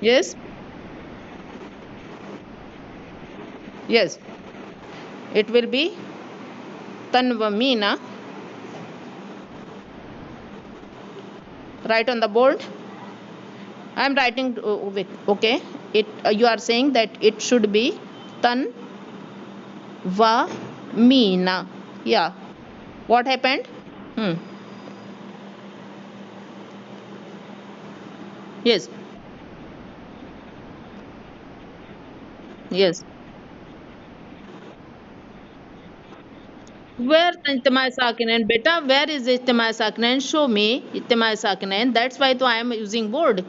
Yes, yes. It will be Tanvamina. Write on the board. I am writing with. Okay. It. You are saying that it should be Tanvamina. Yeah. What happened? Hmm. Yes. Yes. Where Ijtima Sakinain? Beta, where is Ijtima Sakinain? Show me Ijtima Sakinain. That's why I am using board.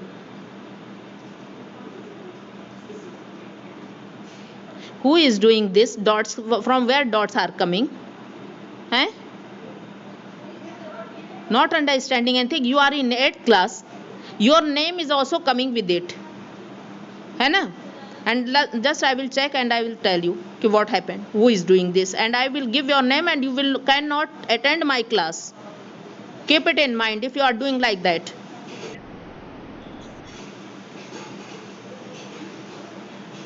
Who is doing this? Dots, from where dots are coming? Eh? Not understanding anything. You are in 8th class. Your name is also coming with it. है ना? And just I will check and I will tell you what happened. Who is doing this? And I will give your name and you will cannot attend my class. Keep it in mind if you are doing like that.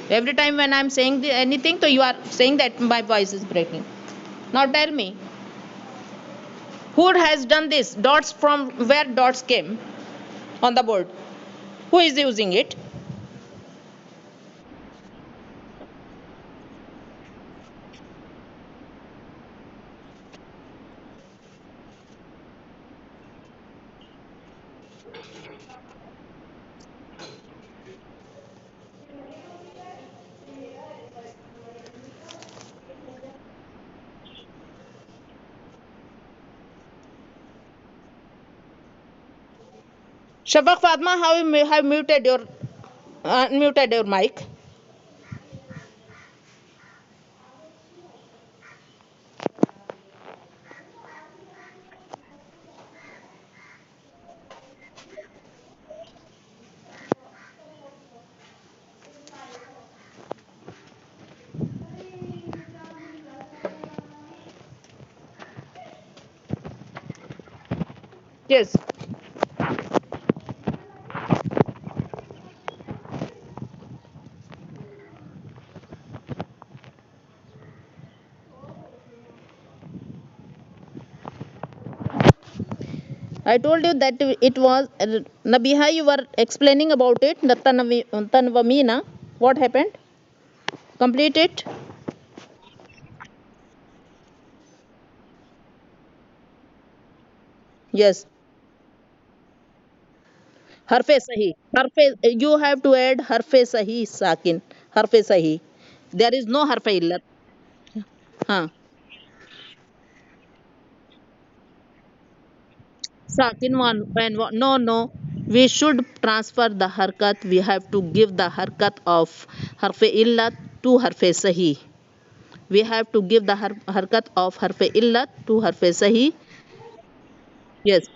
Every time when I am saying anything, so you are saying that my voice is breaking. Now tell me, who has done this? Dots, from where dots came on the board? Who is using it? Shabak Fatma, how you have muted your unmuted your mic? Yes. I told you that it was Nabiha. You were explaining about it. The Tanvamina. What happened? Complete it. Yes. Harfe sahi. Harfe. You have to add harfe sahi sakin. Harfe sahi. There is no harfe illat. Huh. Sakin one and one. No, no. We should transfer the harkat. We have to give the harkat of harfe illat to harfe sahi. We have to give the harkat of harfe illat to harfe sahi. Yes.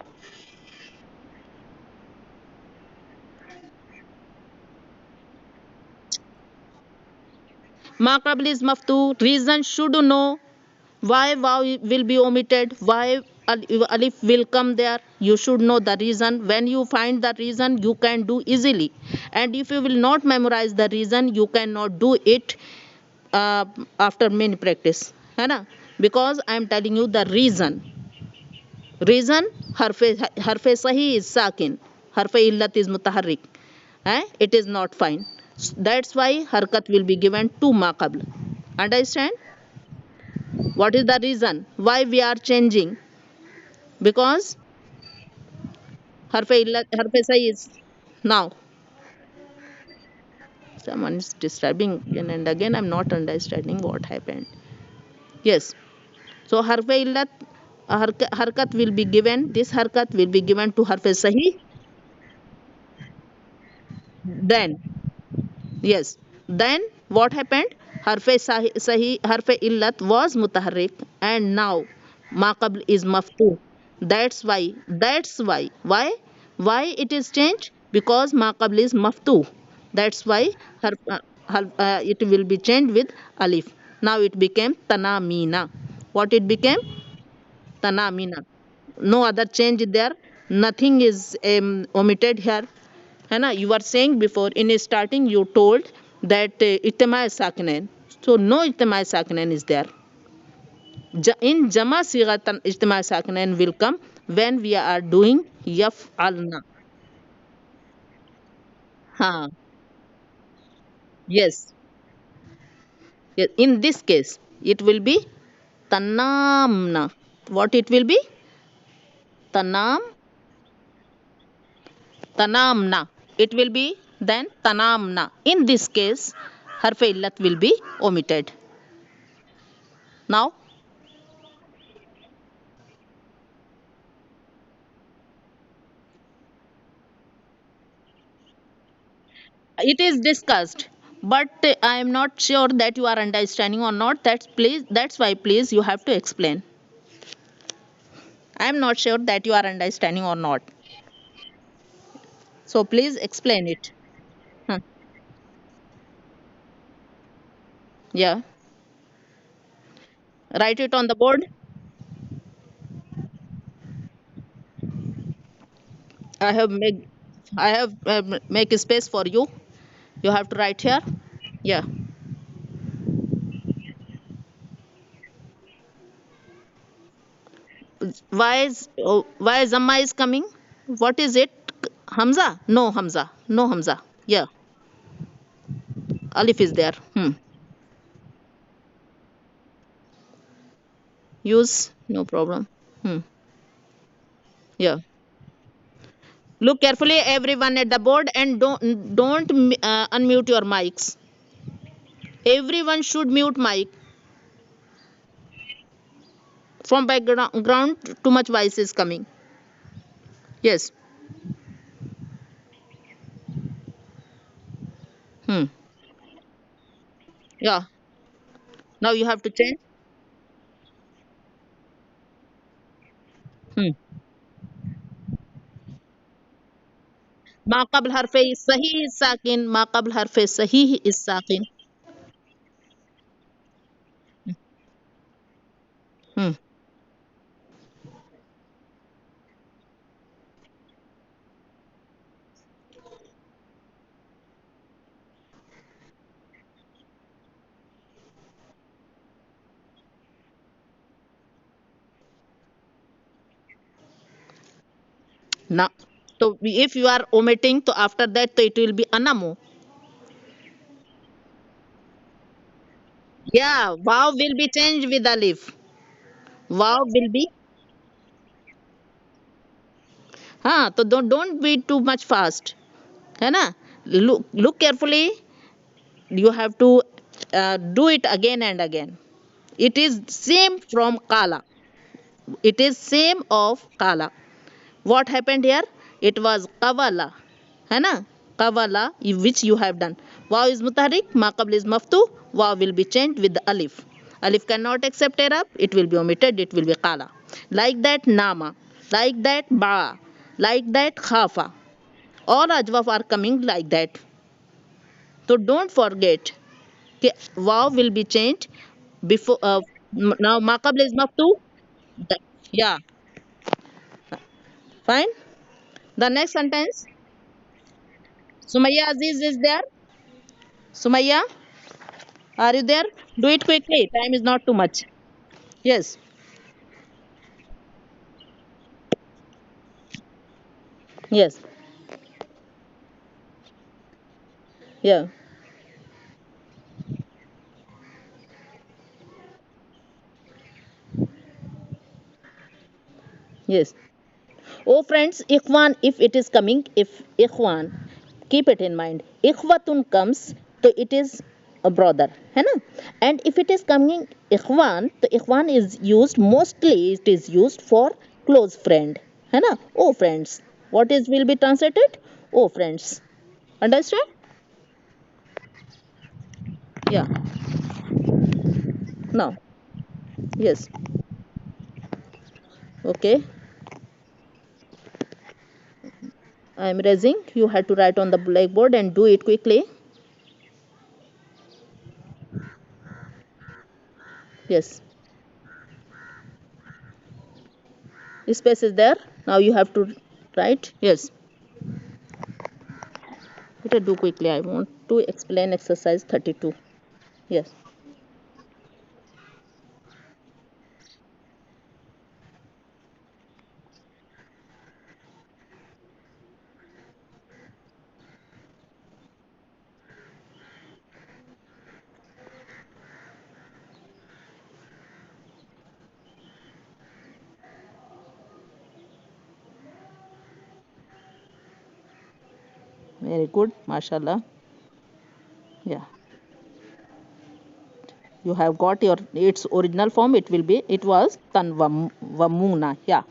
Maqabl is maftu. Reason should know why wow will be omitted, why alif will come there. You should know the reason. When you find the reason, you can do easily. And if you will not memorize the reason, you cannot do it uh, after many practice. है ना? Because I am telling you the reason. Reason, harfe sahi is sakin. Harfe illat is mutaharrik. It is not fine. That's why harkat will be given to maqabl. Understand? What is the reason why we are changing? Because harfe sahi is now. Someone is disturbing again and again. I'm not understanding what happened. Yes. So harfe illat harkat will be given. This harkat will be given to harfe sahi. Then yes. Then what happened? Harfe illat was mutaharrik and now maqabl is maftu. That's why. That's why. Why? Why it is changed? Because maqabl is maftu. That's why it will be changed with alif. Now it became tanamina. What it became? Tanamina. No other change there. Nothing is omitted here. है ना. You are saying before in starting you told that इत्तेमा साकिनेन. So no इत्तेमा साकिनेन is there. In jama sigatan इज्तिमा साकिनेन will come when we are doing yaf'alna. हाँ. Yes. Yes. In this case it will be tanamna. What it will be? Tanam. Tanamna. It will be then tanamna. In this case harf illat will be omitted. Now it is discussed, but I am not sure that you are understanding or not. That's why please you have to explain. I am not sure that you are understanding or not. So please explain it. Huh. Yeah. Write it on the board. I have make I have make a space for you. You have to write here. Yeah. Why Zamma is coming? What is it? Hamza? No Hamza. No Hamza. Yeah. Alif is there. Use no problem. Hmm. Yeah. Look carefully, everyone at the board, and don't unmute your mics. Everyone should mute mic. From background, too much voice is coming. Yes. Hmm. Yeah. Now you have to change. Hmm. ما قبل حرفي الصحيح الساكن ما قبل حرفي الصحيح الساكن. Hmm. Now, so if you are omitting, so after that, so it will be anamu. Yeah, wow will be changed with alif. Wow will be. हाँ तो don't be too much fast. है ना. Look carefully. You have to do it again and again. It is same from kala. It is same of kala. What happened here? It was kavala. है ना. Kavala, which you have done. Waw is mutarik, ma qabl is maftu. Waw will be changed with the alif. Alif cannot accept Arab. It will be omitted. It will be kala. Like that nama. Like that ba. Like that khafa. All ajwaf are coming like that. So don't forget. Wow will be changed before now maqabla is maftu. Yeah, fine. The next sentence. Sumaya Aziz is there. Sumaya, are you there? Do it quickly. Time is not too much. Yes. Yes. Yeah. Yes. Oh friends, ikhwan, if it is coming, if ikhwan, keep it in mind. Ikhwatun comes, so it is a brother, है ना? And if it is coming ikhwan, तो ikhwan is used mostly. It is used for close friend, है ना? Oh friends, what is will be translated? Oh friends, understand? Yeah. Now, yes. Okay. I am raising. You have to write on the blackboard and do it quickly. Yes. Space is there. Now you have to write. Yes. Let us do quickly. I want to explain exercise 32. Yes. Very good. Mashallah. Yeah. You have got your its original form. It was Tanvamuna. Yeah.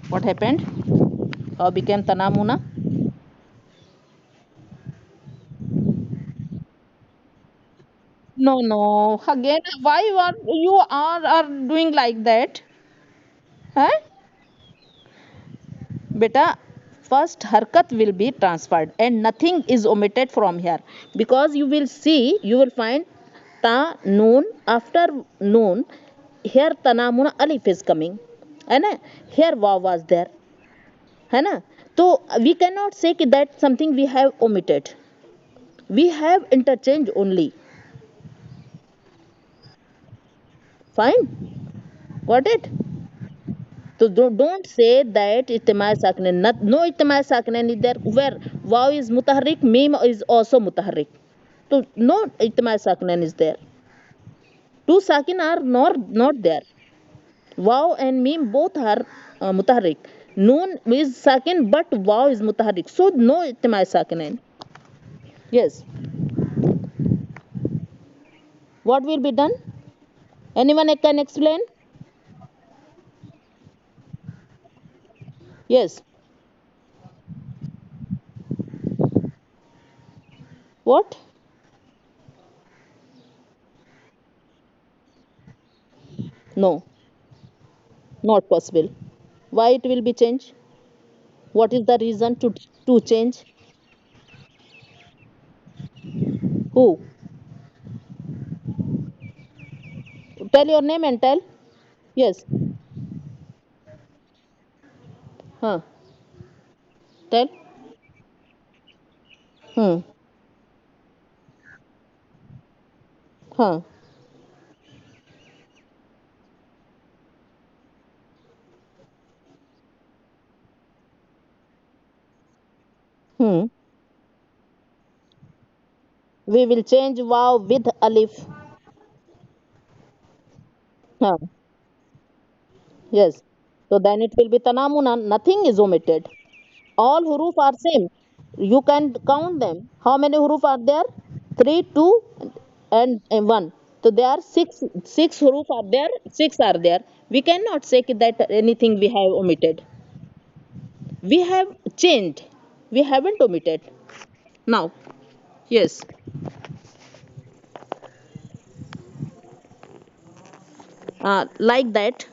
What happened? How became Tanamuna? No, no. Again, why you are doing like that? Huh? Beta, first harkat will be transferred and nothing is omitted from here, because you will find ta noon, after noon here tanamuna alif is coming, है ना? Here wow was there, है ना? So we cannot say that something we have omitted. We have interchange only. Fine, got it? So don't say that ijtima saknan. No ijtima saknan is there. Where waw is mutaharrik, mim is also mutaharrik. So no ijtima saknan is there. Two sakin are not there. Waw and mim both are mutaharrik. Noon is sakin, but waw is mutaharrik. So no ijtima saknan. Yes. What will be done? Anyone can explain? Yes. What? No, not possible. Why it will be changed? What is the reason to change? Who? Tell your name and tell. Yes. Huh. Tell. Hmm. Huh. Hmm. We will change wow with alif. Huh. Yes. So then it will be tanamuna. Nothing is omitted. All huruf are same. You can count them. How many huruf are there? Three, two, and one. So there are six huruf are there. Six are there. We cannot say that anything we have omitted. We have changed. We haven't omitted. Now, yes. Like that,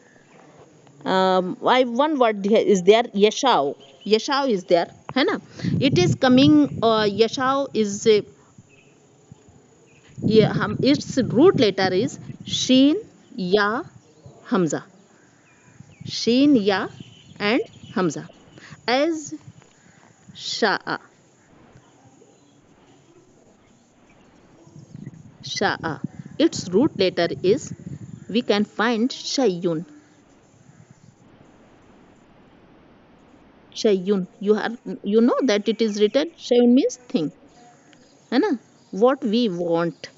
I one word is there, yashao. Yashao is there, है ना? It is coming, yashao is yeah, its root letter is sheen, ya, hamza. Sheen, ya, and hamza. As sha'a. Sha'a, its root letter is, we can find shayun. Shayun, you know that it is written shayun means thing, है ना? What we want.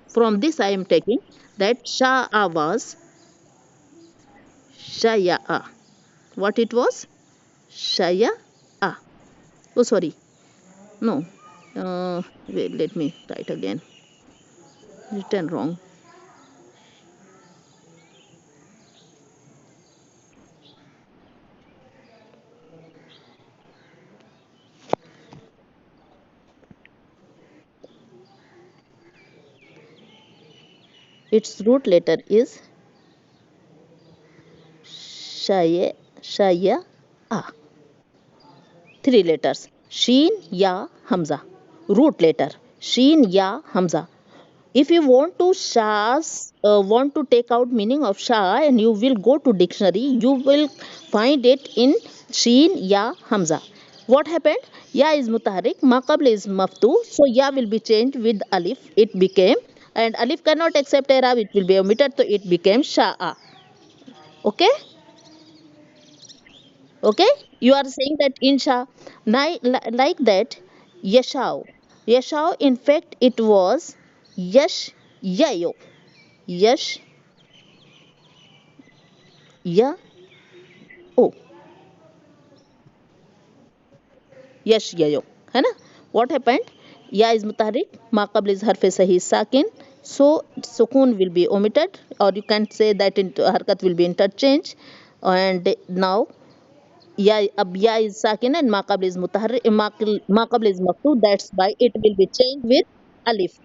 From this I am taking that sha'a was shaya'a. What it was? Shaya'a. Oh, sorry. No. Wait, let me write again. Written wrong. Its root letter is shaya'a. Three letters. Sheen, ya, hamza. Root letter. Sheen, ya, hamza. If you want to take out meaning of sha, and you will go to dictionary, you will find it in sheen, ya, hamza. What happened? Ya is mutaharik, maqabl is maftu, so ya will be changed with alif. It became, and alif cannot accept i'rab, it will be omitted, so it became sha'a. Okay. Okay, you are saying that insha, like that. Yashao, yashao, in fact it was yash, yayo, yash, ya, o, yash, yayo, है ना. What happened? Ya is mutaharrik, ma qabl is harf sahi sakin, so sukun will be omitted, or you can say that harkat will be interchanged. And now ya, ab ya is sakin and ma qabl is mutaharrik, ma qabl is maftu, that's why it will be changed with alif.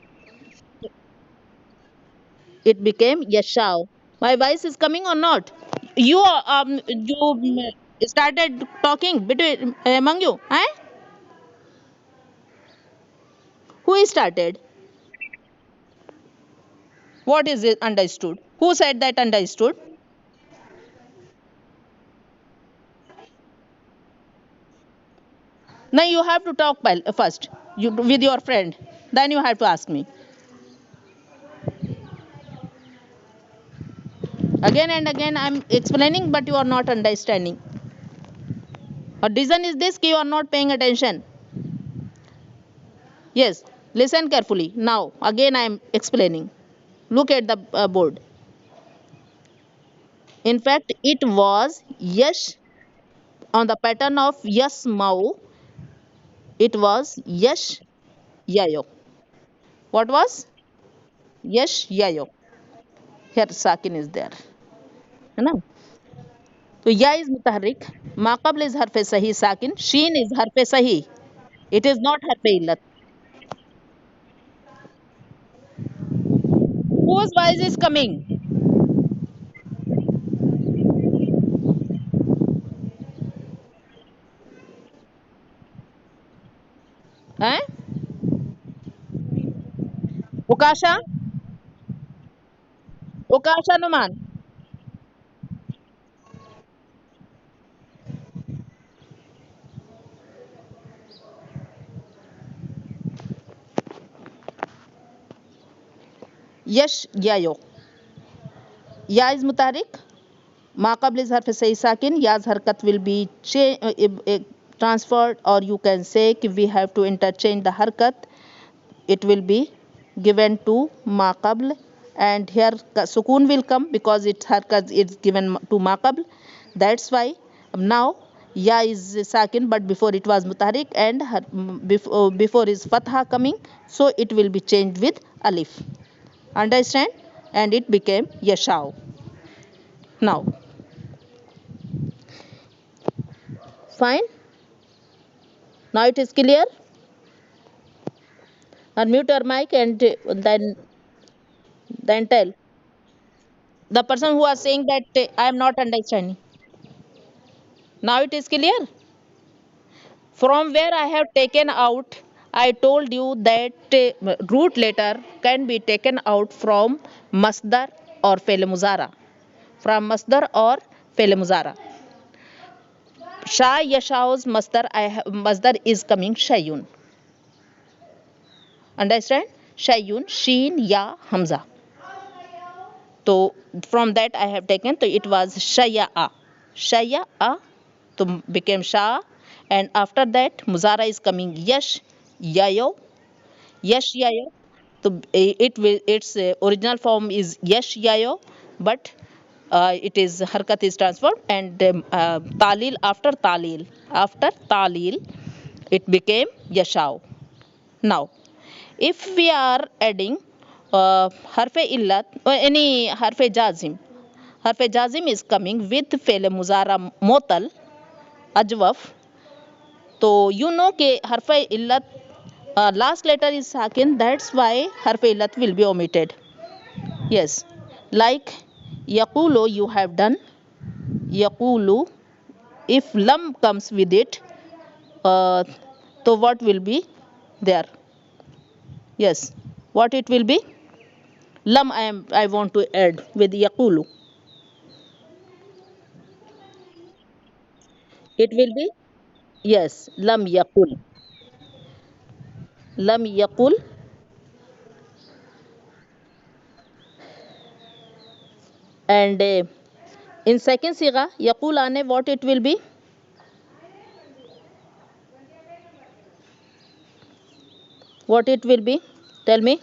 It became yashao. My voice is coming or not? You started talking between among you, eh? Who started? What is it understood? Who said that understood? Now you have to talk first, you with your friend, then you have to ask me again and again. I'm explaining, but you are not understanding. A reason is this: you are not paying attention. Yes, listen carefully. Now again I am explaining. Look at the board. In fact, it was yash, on the pattern of yes mau. It was yash, yayo. What was? Yash, yayo. Here sakin is there. है ना. तो या is mutaharrik, maqabl is harfe sahi sakin, sheen is harfe sahi. It is not harfe illat. Whose voice is coming? Eh? Ukasha? Ukasha Numan? Yash, yayo. Ya is mutaharrik, maqabl is harfe sahi sakin. Ya's harkat will be transferred, or you can say we have to interchange the harkat. It will be given to maqabl, and here sukun will come because its harkat is given to maqabl. That's why now ya is sakin, but before it was mutaharik, and before is fatha coming, so it will be changed with alif. Understand? And it became yashao. Now, fine. Now it is clear. Unmute your mic and then tell the person who was saying that I am not understanding. Now it is clear. From where I have taken out, I told you that root letter can be taken out from masdar or fe'l muzara. From masdar or fe'l muzara. Sha yashao's masdar is coming shayun. Understand? Shayun, sheen, ya, hamza. So from that I have taken, so it was shaya'a. Shaya'a, so became sha, and after that muzara is coming yash, yayo, yash, yayo. So its original form is yash, yayo, but it is harkat is transformed, and talil, after talil it became yashao. Now if we are adding harfe illat or any harfe jazim is coming with fe'l muzara motal ajwaf, तो you know के harfe illat last letter is sakin, that's why harfe illat will be omitted. Yes, like yaqulu you have done. Yaqulu, if lam comes with it, so what will be there? Yes, what it will be? lam I want to add with yaqulu. It will be, yes, lam yaqul. And in second siga yaqul aane, what it will be? What it will be, tell me.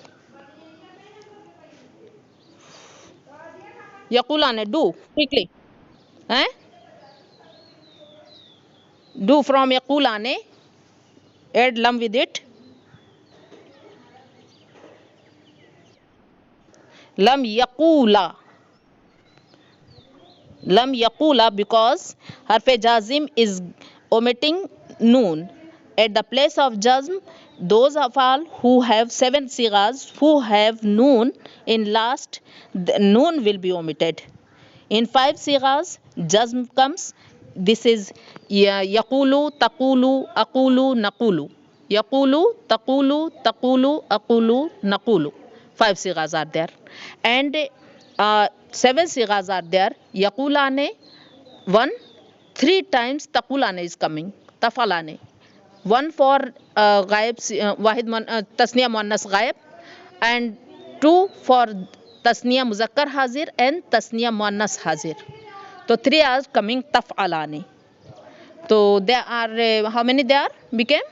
Yaqul aane, do quickly. Eh? Do from yaqul aane, add lam with it. Lam yaqula. Lam yaqula, because harfe jazim is omitting noon. At the place of jazm, those of all who have 7 sigas who have noon in last, the noon will be omitted. In 5 sigas, jazm comes. This is yaqulu, taqulu, aqulu, naqulu. Yaqulu, taqulu, taqulu, aqulu, naqulu. 5 sigas are there. And 7 sigas are there. Yaqulane, 1, 3 times taqulane is coming. Tafalane. 1 for ghaib, wahid tasniya muannas ghaib, and 2 for tasniya muzakkar hazir and tasniya muannas hazir. So 3 are coming taf'alani. So there are how many there became?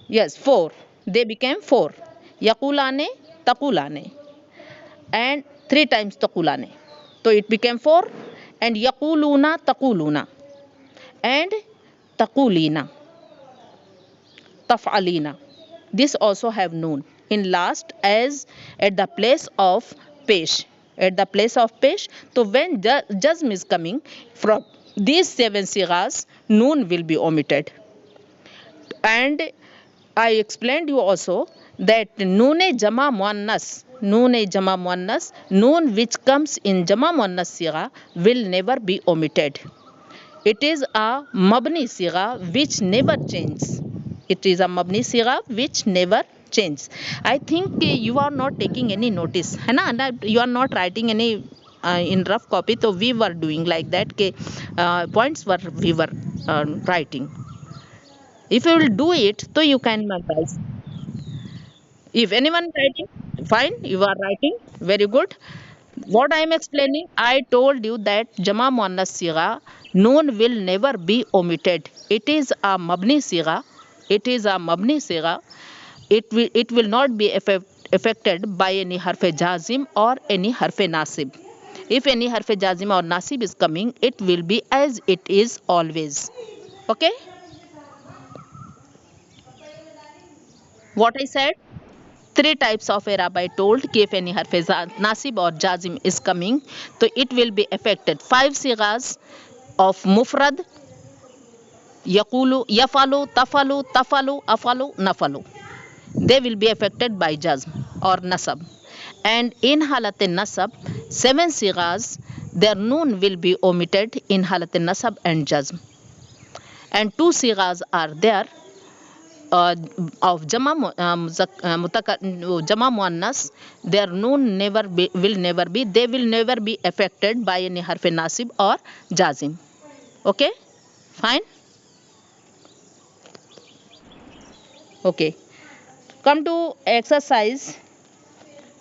Yes, 4. They became 4. Yaqulane, taqulane, and 3 times taqulane. So it became 4. And yaquluna, taquluna, and taqulina, taf'alina. This also have noon in last as at the place of pesh. At the place of pesh. So when jazm is coming from these 7 sigas, noon will be omitted. And I explained you also that noon jama muannas, noon which comes in jama muannas siga will never be omitted. It is a mabni siga which never changes. It is a mabni siga which never changes. I think you are not taking any notice, है ना? And you are not writing any in rough copy. So we were doing like that. के points were we were writing. If you will do it, so you can memorize. If anyone writing, fine, you are writing, very good. What I am explaining, I told you that Jama Muannas Siga, noon will never be omitted. It is a Mabni Siga. It is a Mabni Siga. It will not be affected by any Harfe Jazim or any Harfe Nasib. If any Harfe Jazim or Nasib is coming, it will be as it is always. Okay? What I said? 3 types of i'rab I told. If any harf nasib or jazim is coming, so it will be affected. 5 sigas of mufrad, yaqulu, yafalu, tafalu, tafalu, afalu, nafalu. They will be affected by jazm or nasab. And in halat nasab, 7 sigas, their noon will be omitted in halat nasab and jazm. And 2 sigas are there of jama muannas. Their noon will never be, they will never be affected by any harf nasib or jazim. Okay, fine. Okay, come to exercise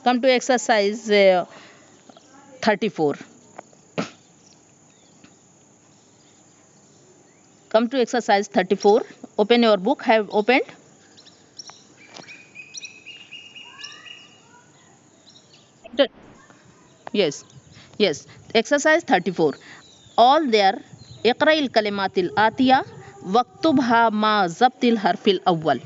34. Come to exercise 34. Open your book. Have opened? Yes. Yes. Exercise 34. All there. Iqra'il kalimatil atiya. Waktubha ma zabtil harfil awwal.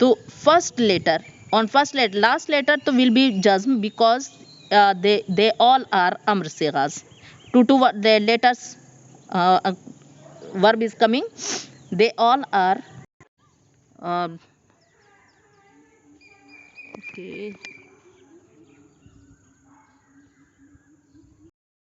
So first letter. On first letter, last letter to will be jazm because they all are amr sigas. Two the letters verb is coming. They all are okay.